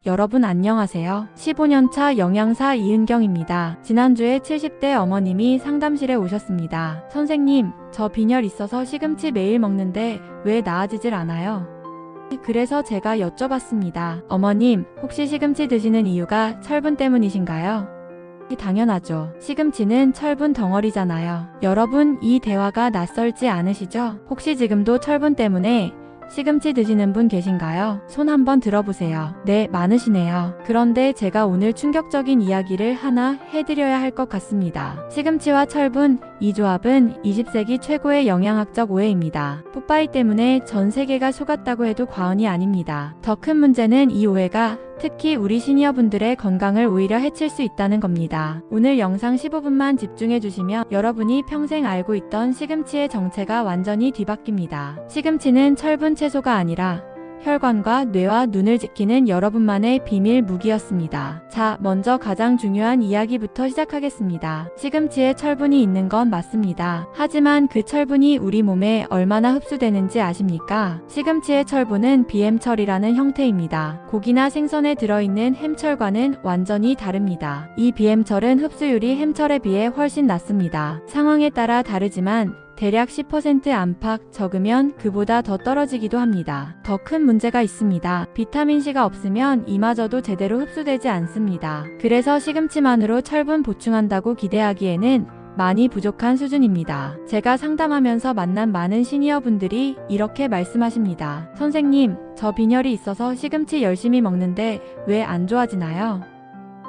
여러분 안녕하세요. 15년차 영양사 이은경입니다. 지난주에 70대 어머님이 상담실에 오셨습니다. 선생님, 저 빈혈 있어서 시금치 매일 먹는데 왜 나아지질 않아요? 그래서 제가 여쭤봤습니다. 어머님, 혹시 시금치 드시는 이유가 철분 때문이신가요? 당연하죠. 시금치는 철분 덩어리잖아요. 여러분, 이 대화가 낯설지 않으시죠? 혹시 지금도 철분 때문에 시금치 드시는 분 계신가요? 손 한번 들어보세요. 네, 많으시네요. 그런데 제가 오늘 충격적인 이야기를 하나 해드려야 할 것 같습니다. 시금치와 철분, 이 조합은 20세기 최고의 영양학적 오해입니다. 풋바이 때문에 전 세계가 속았다고 해도 과언이 아닙니다. 더 큰 문제는 이 오해가 특히 우리 시니어분들의 건강을 오히려 해칠 수 있다는 겁니다. 오늘 영상 15분만 집중해 주시면 여러분이 평생 알고 있던 시금치의 정체가 완전히 뒤바뀝니다. 시금치는 철분 채소가 아니라 혈관과 뇌와 눈을 지키는 여러분만의 비밀 무기였습니다. 자, 먼저 가장 중요한 이야기부터 시작하겠습니다. 시금치에 철분이 있는 건 맞습니다. 하지만 그 철분이 우리 몸에 얼마나 흡수되는지 아십니까? 시금치의 철분은 비햄철이라는 형태입니다. 고기나 생선에 들어있는 햄철과는 완전히 다릅니다. 이 비햄철은 흡수율이 햄철에 비해 훨씬 낮습니다. 상황에 따라 다르지만 대략 10% 안팎, 적으면 그보다 더 떨어지기도 합니다. 더 큰 문제가 있습니다. 비타민C가 없으면 이마저도 제대로 흡수되지 않습니다. 그래서 시금치만으로 철분 보충한다고 기대하기에는 많이 부족한 수준입니다. 제가 상담하면서 만난 많은 시니어분들이 이렇게 말씀하십니다. 선생님, 저 빈혈이 있어서 시금치 열심히 먹는데 왜 안 좋아지나요?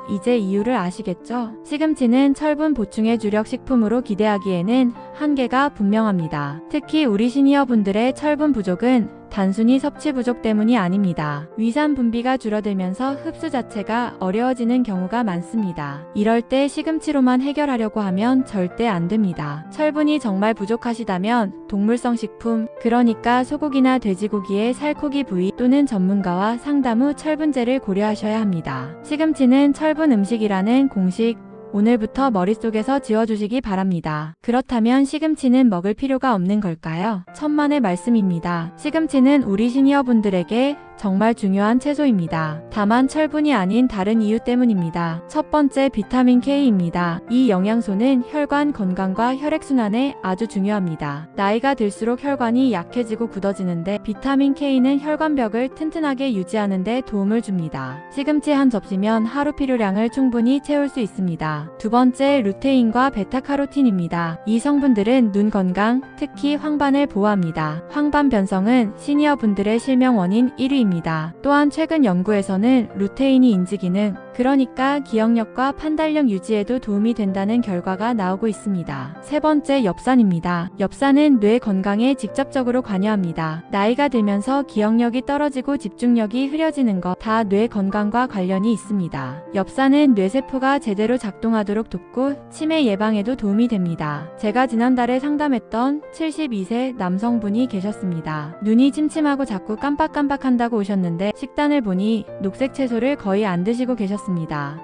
이제 이유를 아시겠죠? 시금치는 철분 보충의 주력 식품으로 기대하기에는 한계가 분명합니다. 특히 우리 시니어분들의 철분 부족은 단순히 섭취 부족 때문이 아닙니다. 위산 분비가 줄어들면서 흡수 자체가 어려워지는 경우가 많습니다. 이럴 때 시금치로만 해결하려고 하면 절대 안 됩니다. 철분이 정말 부족하시다면 동물성 식품, 그러니까 소고기나 돼지고기의 살코기 부위 또는 전문가와 상담 후 철분제를 고려하셔야 합니다. 시금치는 철분 음식이라는 공식 오늘부터 머릿속에서 지워주시기 바랍니다. 그렇다면 시금치는 먹을 필요가 없는 걸까요? 천만의 말씀입니다. 시금치는 우리 시니어분들에게 정말 중요한 채소입니다. 다만 철분이 아닌 다른 이유 때문입니다. 첫 번째, 비타민 K입니다. 이 영양소는 혈관 건강과 혈액순환에 아주 중요합니다. 나이가 들수록 혈관이 약해지고 굳어지는데 비타민 K는 혈관벽을 튼튼하게 유지하는 데 도움을 줍니다. 시금치 한 접시면 하루 필요량을 충분히 채울 수 있습니다. 두 번째, 루테인과 베타카로틴입니다. 이 성분들은 눈 건강, 특히 황반을 보호합니다. 황반 변성은 시니어분들의 실명 원인 1위입니다. 또한 최근 연구에서는 루테인이 인지 기능, 그러니까 기억력과 판단력 유지에도 도움이 된다는 결과가 나오고 있습니다. 세 번째, 엽산입니다. 엽산은 뇌 건강에 직접적으로 관여합니다. 나이가 들면서 기억력이 떨어지고 집중력이 흐려지는 것 다 뇌 건강과 관련이 있습니다. 엽산은 뇌세포가 제대로 작동하도록 돕고 치매 예방에도 도움이 됩니다. 제가 지난달에 상담했던 72세 남성분이 계셨습니다. 눈이 침침하고 자꾸 깜빡깜빡한다고 오셨는데 식단을 보니 녹색 채소를 거의 안 드시고 계셨습니다.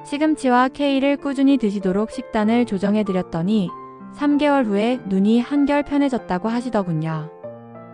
시금치와 K를 꾸준히 드시도록 식단을 조정해드렸더니 3개월 후에 눈이 한결 편해졌다고 하시더군요.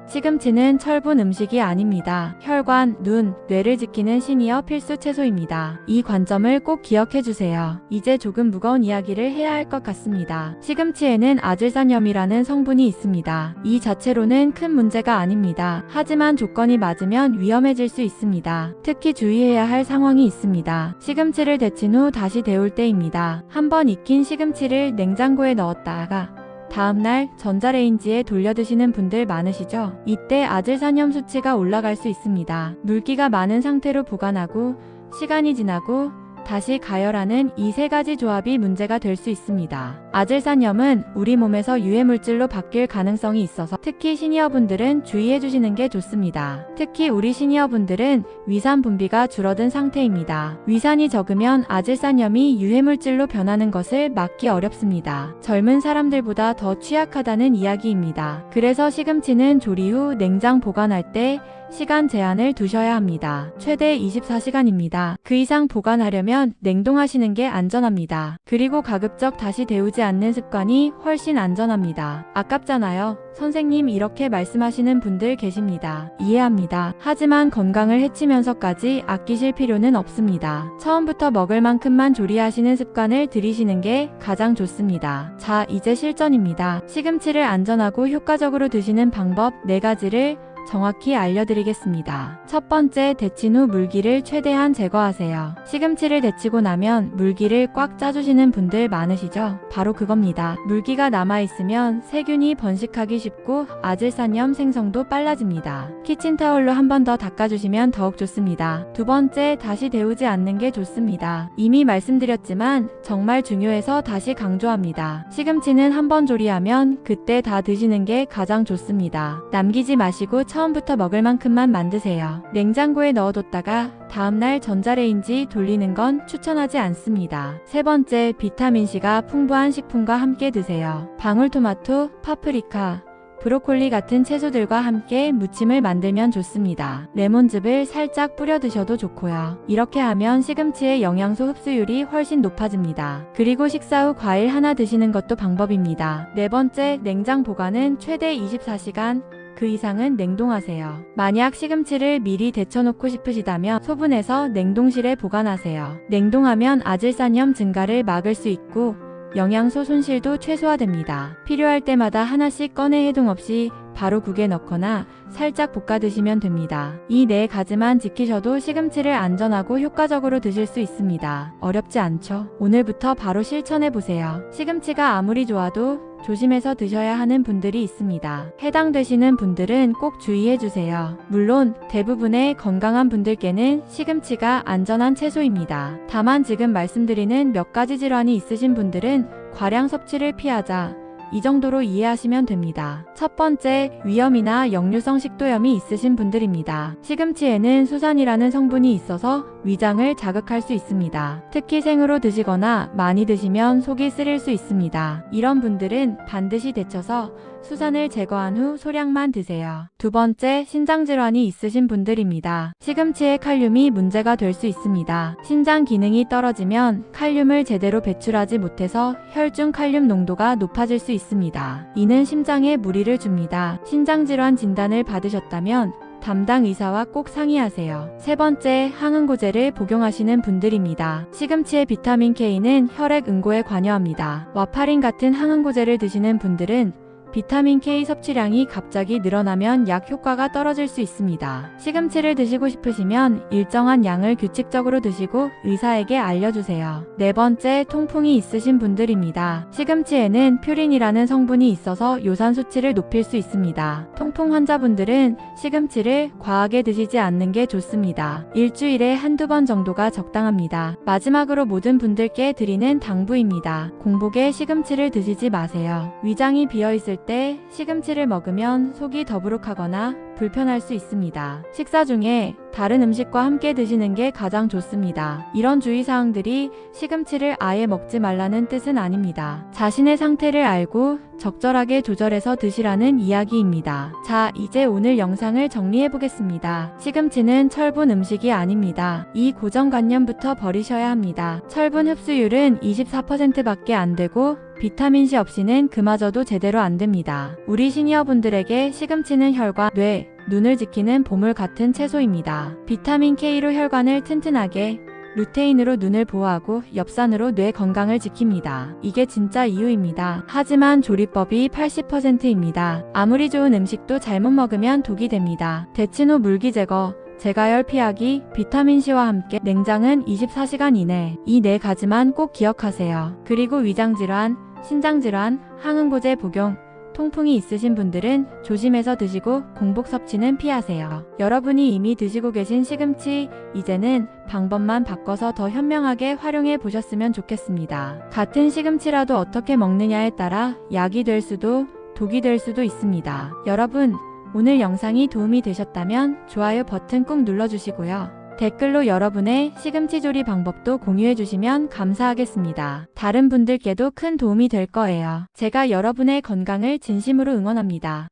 시금치는 철분 음식이 아닙니다. 혈관, 눈, 뇌를 지키는 시니어 필수 채소입니다. 이 관점을 꼭 기억해주세요. 이제 조금 무거운 이야기를 해야 할 것 같습니다. 시금치에는 아질산염이라는 성분이 있습니다. 이 자체로는 큰 문제가 아닙니다. 하지만 조건이 맞으면 위험해질 수 있습니다. 특히 주의해야 할 상황이 있습니다. 시금치를 데친 후 다시 데울 때입니다. 한번 익힌 시금치를 냉장고에 넣었다가 다음날 전자레인지에 돌려 드시는 분들 많으시죠? 이때 아질산염 수치가 올라갈 수 있습니다. 물기가 많은 상태로 보관하고 시간이 지나고 다시 가열하는 이 세 가지 조합이 문제가 될 수 있습니다. 아질산염은 우리 몸에서 유해물질로 바뀔 가능성이 있어서 특히 시니어분들은 주의해 주시는 게 좋습니다. 특히 우리 시니어분들은 위산 분비가 줄어든 상태입니다. 위산이 적으면 아질산염이 유해물질로 변하는 것을 막기 어렵습니다. 젊은 사람들보다 더 취약하다는 이야기입니다. 그래서 시금치는 조리 후 냉장 보관할 때 시간 제한을 두셔야 합니다. 최대 24시간입니다. 그 이상 보관하려면 냉동하시는 게 안전합니다. 그리고 가급적 다시 데우지 데우지 않는 습관이 훨씬 안전합니다. 아깝잖아요. 선생님, 이렇게 말씀하시는 분들 계십니다. 이해합니다. 하지만 건강을 해치면서까지 아끼실 필요는 없습니다. 처음부터 먹을 만큼만 조리하시는 습관을 들이시는 게 가장 좋습니다. 자, 이제 실전입니다. 시금치를 안전하고 효과적으로 드시는 방법 4가지를 정확히 알려드리겠습니다. 첫 번째, 데친 후 물기를 최대한 제거하세요. 시금치를 데치고 나면 물기를 꽉 짜주시는 분들 많으시죠? 바로 그겁니다. 물기가 남아있으면 세균이 번식하기 쉽고 아질산염 생성도 빨라집니다. 키친타올로 한 번 더 닦아주시면 더욱 좋습니다. 두 번째, 다시 데우지 않는 게 좋습니다. 이미 말씀드렸지만 정말 중요해서 다시 강조합니다. 시금치는 한 번 조리하면 그때 다 드시는 게 가장 좋습니다. 남기지 마시고 처음부터 먹을 만큼만 만드세요. 냉장고에 넣어뒀다가 다음날 전자레인지 돌리는 건 추천하지 않습니다. 세 번째, 비타민C가 풍부한 식품과 함께 드세요. 방울토마토, 파프리카, 브로콜리 같은 채소들과 함께 무침을 만들면 좋습니다. 레몬즙을 살짝 뿌려 드셔도 좋고요. 이렇게 하면 시금치의 영양소 흡수율이 훨씬 높아집니다. 그리고 식사 후 과일 하나 드시는 것도 방법입니다. 네 번째, 냉장 보관은 최대 24시간, 그 이상은 냉동하세요. 만약 시금치를 미리 데쳐놓고 싶으시다면 소분해서 냉동실에 보관하세요. 냉동하면 아질산염 증가를 막을 수 있고 영양소 손실도 최소화됩니다. 필요할 때마다 하나씩 꺼내 해동 없이 바로 국에 넣거나 살짝 볶아 드시면 됩니다. 이 4가지만 지키셔도 시금치를 안전하고 효과적으로 드실 수 있습니다. 어렵지 않죠? 오늘부터 바로 실천해보세요. 시금치가 아무리 좋아도 조심해서 드셔야 하는 분들이 있습니다. 해당되시는 분들은 꼭 주의해주세요. 물론 대부분의 건강한 분들께는 시금치가 안전한 채소입니다. 다만 지금 말씀드리는 몇 가지 질환이 있으신 분들은 과량 섭취를 피하자, 이 정도로 이해하시면 됩니다. 첫 번째, 위염이나 역류성 식도염이 있으신 분들입니다. 시금치에는 수산이라는 성분이 있어서 위장을 자극할 수 있습니다. 특히 생으로 드시거나 많이 드시면 속이 쓰릴 수 있습니다. 이런 분들은 반드시 데쳐서 수산을 제거한 후 소량만 드세요. 두 번째, 신장질환이 있으신 분들입니다. 시금치의 칼륨이 문제가 될 수 있습니다. 신장 기능이 떨어지면 칼륨을 제대로 배출하지 못해서 혈중 칼륨 농도가 높아질 수 있습니다. 이는 심장에 무리를 줍니다. 신장질환 진단을 받으셨다면 담당 의사와 꼭 상의하세요. 세 번째, 항응고제를 복용하시는 분들입니다. 시금치의 비타민 K는 혈액 응고에 관여합니다. 와파린 같은 항응고제를 드시는 분들은 비타민 K 섭취량이 갑자기 늘어나면 약 효과가 떨어질 수 있습니다. 시금치를 드시고 싶으시면 일정한 양을 규칙적으로 드시고 의사에게 알려주세요. 네 번째, 통풍이 있으신 분들입니다. 시금치에는 퓨린이라는 성분이 있어서 요산 수치를 높일 수 있습니다. 통풍 환자분들은 시금치를 과하게 드시지 않는 게 좋습니다. 일주일에 한두 번 정도가 적당합니다. 마지막으로 모든 분들께 드리는 당부입니다. 공복에 시금치를 드시지 마세요. 위장이 비어있을 때 시금치를 먹으면 속이 더부룩하거나 불편할 수 있습니다. 식사 중에 다른 음식과 함께 드시는 게 가장 좋습니다. 이런 주의사항들이 시금치를 아예 먹지 말라는 뜻은 아닙니다. 자신의 상태를 알고 적절하게 조절해서 드시라는 이야기입니다. 자, 이제 오늘 영상을 정리해보겠습니다. 시금치는 철분 음식이 아닙니다. 이 고정관념부터 버리셔야 합니다. 철분 흡수율은 24%밖에 안 되고 비타민C 없이는 그마저도 제대로 안 됩니다. 우리 시니어분들에게 시금치는 혈과 뇌, 눈을 지키는 보물 같은 채소입니다. 비타민 K로 혈관을 튼튼하게, 루테인으로 눈을 보호하고 엽산으로 뇌 건강을 지킵니다. 이게 진짜 이유입니다. 하지만 조리법이 80%입니다. 아무리 좋은 음식도 잘못 먹으면 독이 됩니다. 데친 후 물기 제거, 제가열 피하기, 비타민C와 함께 냉장은 24시간 이내. 이 4가지만 꼭 기억하세요. 그리고 위장질환, 신장질환, 항응고제 복용, 통풍이 있으신 분들은 조심해서 드시고 공복 섭취는 피하세요. 여러분이 이미 드시고 계신 시금치, 이제는 방법만 바꿔서 더 현명하게 활용해 보셨으면 좋겠습니다. 같은 시금치라도 어떻게 먹느냐에 따라 약이 될 수도 독이 될 수도 있습니다. 여러분, 오늘 영상이 도움이 되셨다면 좋아요 버튼 꾹 눌러주시고요. 댓글로 여러분의 시금치 조리 방법도 공유해 주시면 감사하겠습니다. 다른 분들께도 큰 도움이 될 거예요. 제가 여러분의 건강을 진심으로 응원합니다.